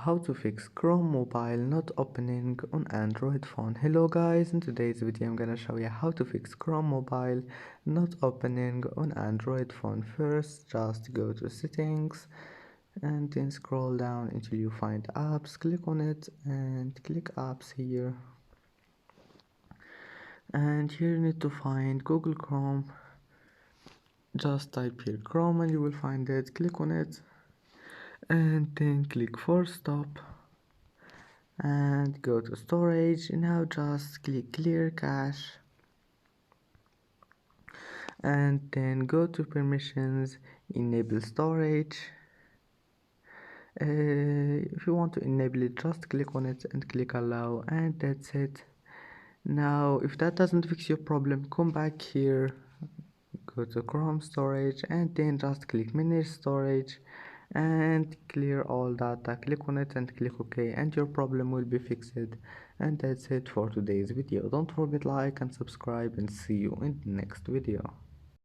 how to fix Chrome Mobile not opening on Android phone. Hello guys, in today's video I'm gonna show you how to fix Chrome Mobile not opening on Android phone. First, just go to settings and then scroll down until you find apps. Click on it and click apps here, and here you need to find Google Chrome. Just type here Chrome and you will find it. Click on it and then click force stop and go to storage. Now just click clear cache and then go to permissions, enable storage. If you want to enable it, just click on it and click allow, and that's it. Now if that doesn't fix your problem, come back here, go to Chrome storage and then just click manage storage and clear all data. Click on it and click OK, and your problem will be fixed. And that's it for today's video. Don't forget like and subscribe, and see you in the next video.